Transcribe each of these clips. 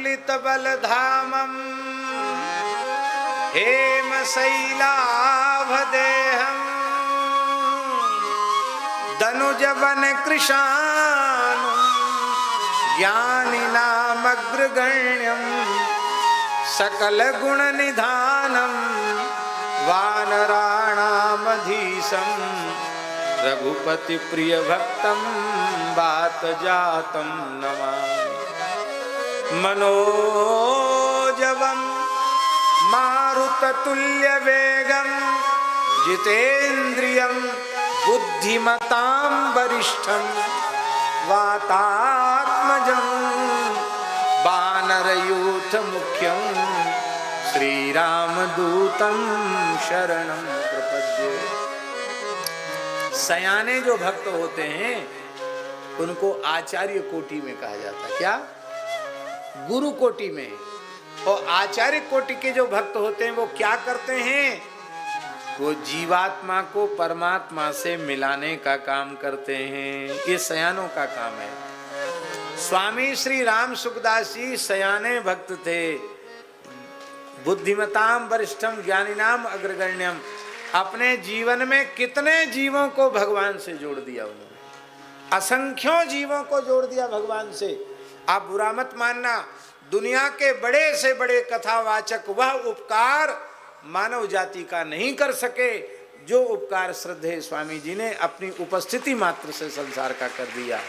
प्रफुल्लित बलधामम् हेमशैलाभदेहम् दनुजवन कृशानुं ज्ञानिनामग्रगण्यम् सकल गुण निधानम् वानराणामधीशम् रघुपति प्रिय भक्तम बात जातम नमामि। मनोजवम मारुततुल्य वेगम जितेन्द्रियं बुद्धिमतां वरिष्ठं वातात्मजं वानरयूथ मुख्यं श्रीरामदूतं शरणं प्रपद्ये। सयाने जो भक्त होते हैं उनको आचार्य कोटि में कहा जाता है। क्या? गुरु कोटि में। और आचार्य कोटि के जो भक्त होते हैं वो क्या करते हैं? वो जीवात्मा को परमात्मा से मिलाने का काम करते हैं। ये सयानों का काम है। स्वामी श्री राम सुखदास जी सयाने भक्त थे। बुद्धिमताम वरिष्ठम ज्ञानिनाम अग्रगण्यम। अपने जीवन में कितने जीवों को भगवान से जोड़ दिया उन्होंने। असंख्यों जीवों को जोड़ दिया भगवान से। आप बुरा मत मानना, दुनिया के बड़े से बड़े कथावाचक वह उपकार मानव जाति का नहीं कर सके जो उपकार श्रद्धेय स्वामी जी ने अपनी उपस्थिति मात्र से संसार का कर दिया।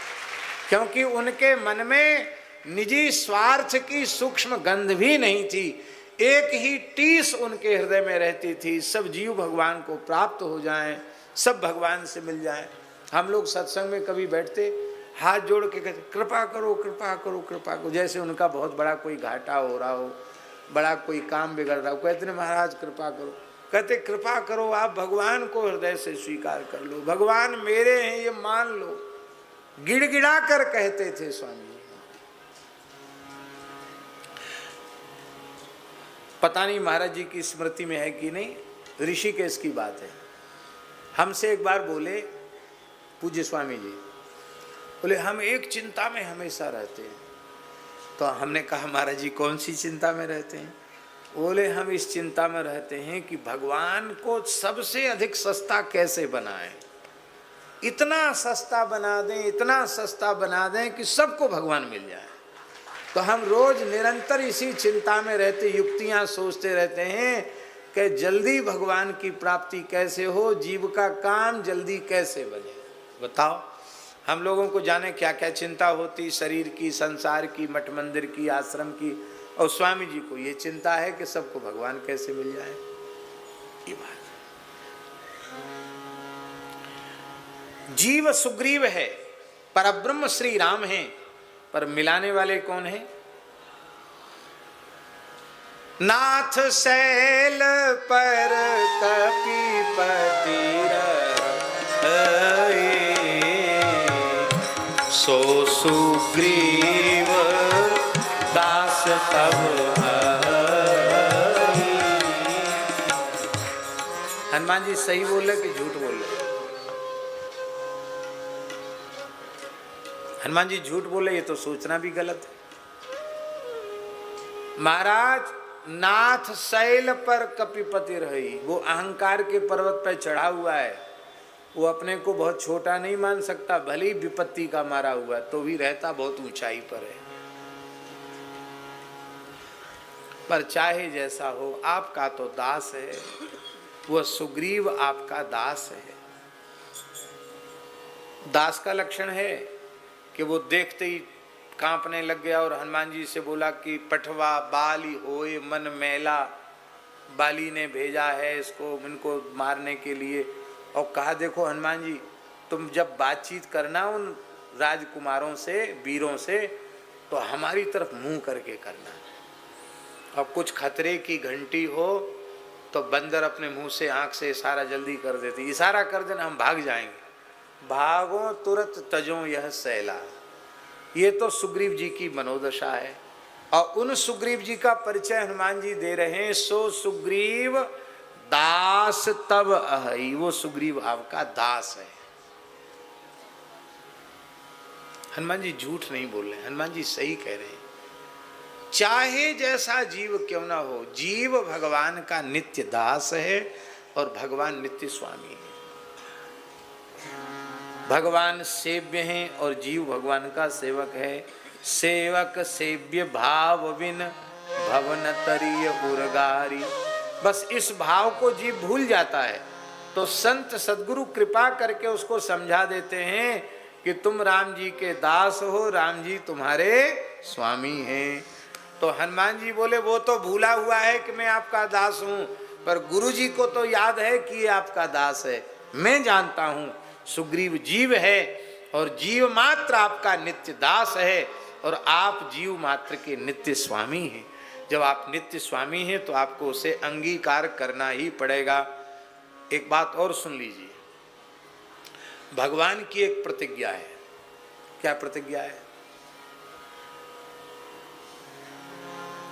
क्योंकि उनके मन में निजी स्वार्थ की सूक्ष्म गंध भी नहीं थी। एक ही टीस उनके हृदय में रहती थी, सब जीव भगवान को प्राप्त हो जाएं, सब भगवान से मिल जाएं। हम लोग सत्संग में कभी बैठते हाथ जोड़ के कहते कृपा करो कृपा करो कृपा करो, जैसे उनका बहुत बड़ा कोई घाटा हो रहा हो, बड़ा कोई काम बिगड़ रहा हो। कहते महाराज कृपा करो। कहते कृपा करो, आप भगवान को हृदय से स्वीकार कर लो, भगवान मेरे हैं ये मान लो। गिड़गिड़ा कर कहते थे स्वामी। पता नहीं महाराज जी की स्मृति में है कि नहीं, ऋषिकेश की बात है। हमसे एक बार बोले पूज्य स्वामी जी, बोले हम एक चिंता में हमेशा रहते हैं। तो हमने कहा महाराज जी कौन सी चिंता में रहते हैं? बोले हम इस चिंता में रहते हैं कि भगवान को सबसे अधिक सस्ता कैसे बनाएं, इतना सस्ता बना दें, इतना सस्ता बना दें कि सबको भगवान मिल जाए। तो हम रोज निरंतर इसी चिंता में रहते, युक्तियां सोचते रहते हैं कि जल्दी भगवान की प्राप्ति कैसे हो, जीव का काम जल्दी कैसे बने। बताओ हम लोगों को जाने क्या क्या चिंता होती, शरीर की, संसार की, मठ मंदिर की, आश्रम की, और स्वामी जी को ये चिंता है कि सबको भगवान कैसे मिल जाए। ये बात जीव सुग्रीव है, परब्रह्म श्री राम है, पर मिलाने वाले कौन है? नाथ शैल पर कपिपति रहे, सो सुग्रीव दास तब हरि। हनुमान जी सही बोल रहे कि झूठ बोल रहे? हनुमान जी झूठ बोले ये तो सोचना भी गलत है। महाराज नाथ शैल पर कपिपति रही, वो अहंकार के पर्वत पर चढ़ा हुआ है। वो अपने को बहुत छोटा नहीं मान सकता, भले ही विपत्ति का मारा हुआ तो भी रहता बहुत ऊंचाई पर है। पर चाहे जैसा हो आपका तो दास है, वह सुग्रीव आपका दास है। दास का लक्षण है कि वो देखते ही कांपने लग गया और हनुमान जी से बोला कि पठवा बाली होए मन मैला। बाली ने भेजा है इसको इनको मारने के लिए, और कहा देखो हनुमान जी तुम जब बातचीत करना उन राजकुमारों से, वीरों से, तो हमारी तरफ मुंह करके करना। और कुछ खतरे की घंटी हो तो बंदर अपने मुंह से आंख से इशारा जल्दी कर देती, इशारा कर देना हम भाग जाएंगे। भागो तुरंत तजो यह सैला। ये तो सुग्रीव जी की मनोदशा है। और उन सुग्रीव जी का परिचय हनुमान जी दे रहे हैं। सो सुग्रीव दास तब अहि, वो सुग्रीव आपका दास है। हनुमान जी झूठ नहीं बोल रहे, हनुमान जी सही कह रहे हैं। चाहे जैसा जीव क्यों ना हो, जीव भगवान का नित्य दास है और भगवान नित्य स्वामी है। भगवान सेव्य हैं और जीव भगवान का सेवक है। सेवक सेव्य भाव बिन भवन तरीय उर्गारी। बस इस भाव को जीव भूल जाता है तो संत सद्गुरु कृपा करके उसको समझा देते हैं कि तुम राम जी के दास हो, राम जी तुम्हारे स्वामी हैं। तो हनुमान जी बोले वो तो भूला हुआ है कि मैं आपका दास हूं, पर गुरु जी को तो याद है कि ये आपका दास है। मैं जानता हूं सुग्रीव जीव है और जीव मात्र आपका नित्य दास है और आप जीव मात्र के नित्य स्वामी हैं। जब आप नित्य स्वामी हैं तो आपको उसे अंगीकार करना ही पड़ेगा। एक बात और सुन लीजिए, भगवान की एक प्रतिज्ञा है। क्या प्रतिज्ञा है?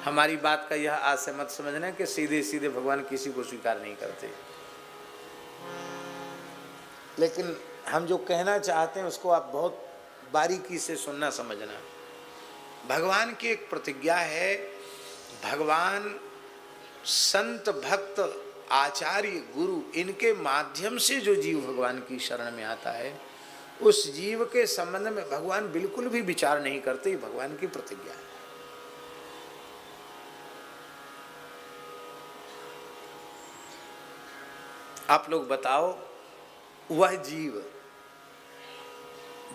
हमारी बात का यह आशय मत समझना कि सीधे सीधे भगवान किसी को स्वीकार नहीं करते, लेकिन हम जो कहना चाहते हैं उसको आप बहुत बारीकी से सुनना समझना। भगवान की एक प्रतिज्ञा है, भगवान संत भक्त आचार्य गुरु इनके माध्यम से जो जीव भगवान की शरण में आता है उस जीव के संबंध में भगवान बिल्कुल भी विचार नहीं करते। भगवान की प्रतिज्ञा है। आप लोग बताओ, वह जीव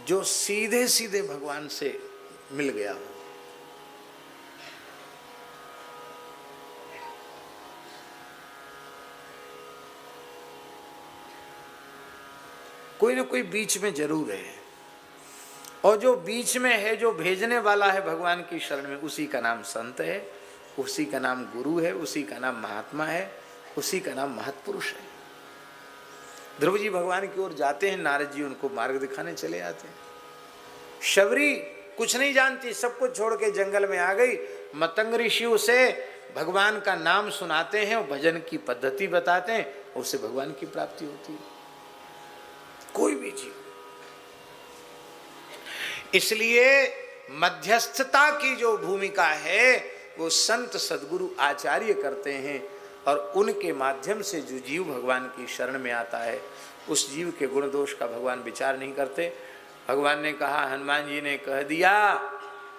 जो सीधे सीधे भगवान से मिल गया हो, कोई ना कोई बीच में जरूर है, और जो बीच में है, जो भेजने वाला है भगवान की शरण में, उसी का नाम संत है, उसी का नाम गुरु है, उसी का नाम महात्मा है, उसी का नाम महत्पुरुष है। ध्रुव जी भगवान की ओर जाते हैं, नारद जी उनको मार्ग दिखाने चले आते हैं। शबरी कुछ नहीं जानती, सब कुछ छोड़ के जंगल में आ गई। मतंग ऋषि उसे भगवान का नाम सुनाते हैं, भजन की पद्धति बताते हैं, उससे भगवान की प्राप्ति होती है। कोई भी जीव। इसलिए मध्यस्थता की जो भूमिका है वो संत सद्गुरु आचार्य करते हैं, और उनके माध्यम से जो जीव भगवान की शरण में आता है उस जीव के गुण दोष का भगवान विचार नहीं करते। भगवान ने कहा, हनुमान जी ने कह दिया,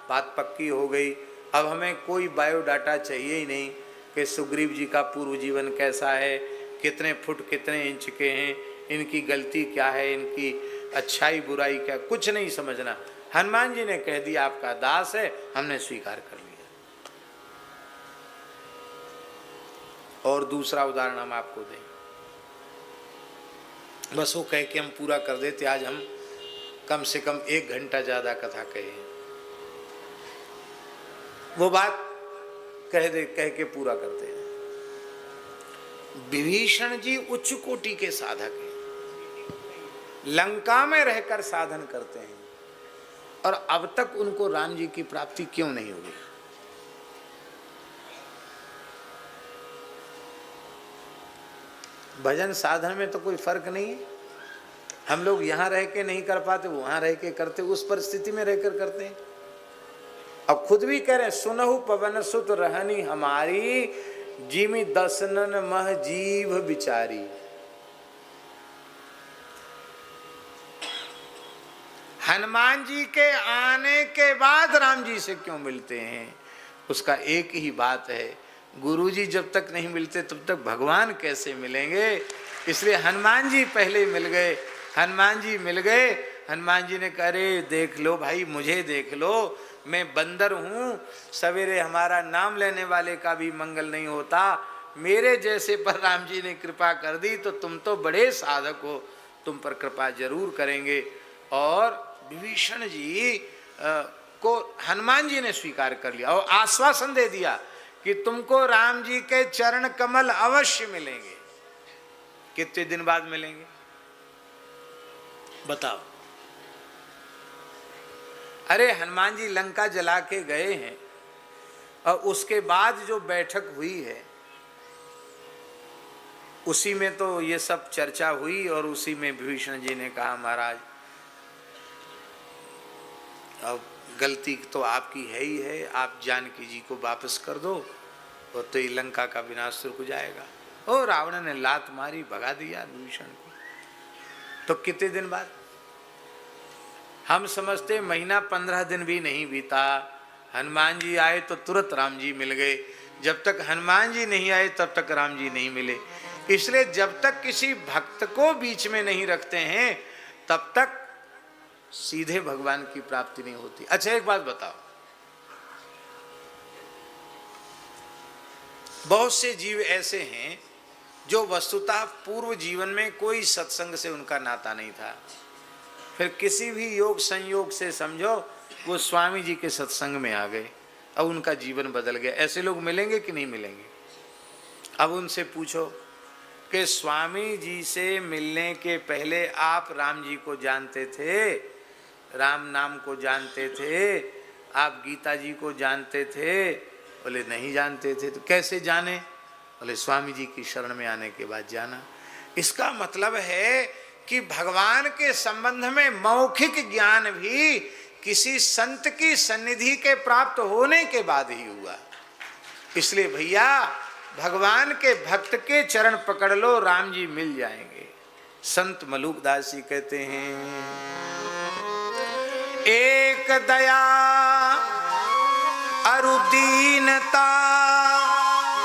बात पक्की हो गई। अब हमें कोई बायोडाटा चाहिए ही नहीं कि सुग्रीव जी का पूर्व जीवन कैसा है, कितने फुट कितने इंच के हैं, इनकी गलती क्या है, इनकी अच्छाई बुराई क्या, कुछ नहीं समझना। हनुमान जी ने कह दिया आपका दास है, हमने स्वीकार कर लिया। और दूसरा उदाहरण हम आपको दें, बस वो कह के हम पूरा कर देते। आज हम कम से कम 1 घंटा ज्यादा कथा कहे, वो बात कह के पूरा करते हैं। विभीषण जी उच्च कोटि के साधक हैं, लंका में रहकर साधन करते हैं, और अब तक उनको राम जी की प्राप्ति क्यों नहीं हुई? भजन साधन में तो कोई फर्क नहीं है। हम लोग यहाँ रह के नहीं कर पाते, वो वहां रह के करते, उस परिस्थिति में रहकर करते हैं। अब खुद भी कह रहे हैं, सुनहु पवन सुत रहनी हमारी, जिमि दसनन मह जीव बिचारी। हनुमान जी के आने के बाद राम जी से क्यों मिलते हैं? उसका एक ही बात है, गुरु जी जब तक नहीं मिलते तब तक भगवान कैसे मिलेंगे? इसलिए हनुमान जी पहले मिल गए। हनुमान जी मिल गए, हनुमान जी ने कहा, अरे देख लो भाई, मुझे देख लो, मैं बंदर हूँ, सवेरे हमारा नाम लेने वाले का भी मंगल नहीं होता, मेरे जैसे पर राम जी ने कृपा कर दी, तो तुम तो बड़े साधक हो, तुम पर कृपा जरूर करेंगे। और विभीषण जी को हनुमान जी ने स्वीकार कर लिया और आश्वासन दे दिया कि तुमको राम जी के चरण कमल अवश्य मिलेंगे। कितने दिन बाद मिलेंगे बताओ? अरे हनुमान जी लंका जला के गए हैं, और उसके बाद जो बैठक हुई है उसी में तो ये सब चर्चा हुई, और उसी में विभीषण जी ने कहा, महाराज अब गलती तो आपकी है ही है, आप जानकी जी को वापस कर दो और तो लंका का विनाश रुक जाएगा। और रावण ने लात मारी, भगा दिया विभीषण को। तो कितने दिन बाद? हम समझते महीना 15 दिन भी नहीं बीता, हनुमान जी आए तो तुरंत राम जी मिल गए। जब तक हनुमान जी नहीं आए तब तक राम जी नहीं मिले। इसलिए जब तक किसी भक्त को बीच में नहीं रखते हैं तब तक सीधे भगवान की प्राप्ति नहीं होती। अच्छा एक बात बताओ, बहुत से जीव ऐसे हैं जो वस्तुतः पूर्व जीवन में कोई सत्संग से उनका नाता नहीं था, फिर किसी भी योग संयोग से समझो वो स्वामी जी के सत्संग में आ गए, अब उनका जीवन बदल गया। ऐसे लोग मिलेंगे कि नहीं मिलेंगे? अब उनसे पूछो कि स्वामी जी से मिलने के पहले आप राम जी को जानते थे, राम नाम को जानते थे, आप गीता जी को जानते थे? बोले नहीं जानते थे। तो कैसे जाने? बोले स्वामी जी की शरण में आने के बाद जाना। इसका मतलब है कि भगवान के संबंध में मौखिक ज्ञान भी किसी संत की सन्निधि के प्राप्त होने के बाद ही हुआ। इसलिए भैया भगवान के भक्त के चरण पकड़ लो, राम जी मिल जाएंगे। संत मलूकदास जी कहते हैं, एक दया अरु दीनता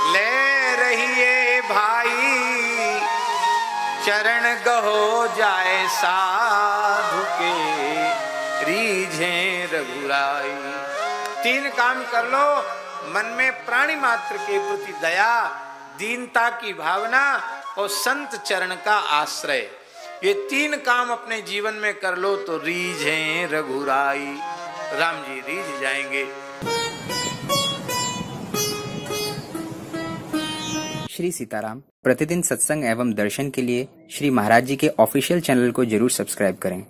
ले रहिए भाई, चरण गहो जाए साधु के रीझे रघुराई। 3 काम कर लो, मन में प्राणी मात्र के प्रति दया, दीनता की भावना और संत चरण का आश्रय। ये 3 काम अपने जीवन में कर लो तो रीझे रघुराई, राम जी रीझ जाएंगे। श्री सीताराम प्रतिदिन सत्संग एवं दर्शन के लिए श्री महाराज जी के ऑफिशियल चैनल को जरूर सब्सक्राइब करें।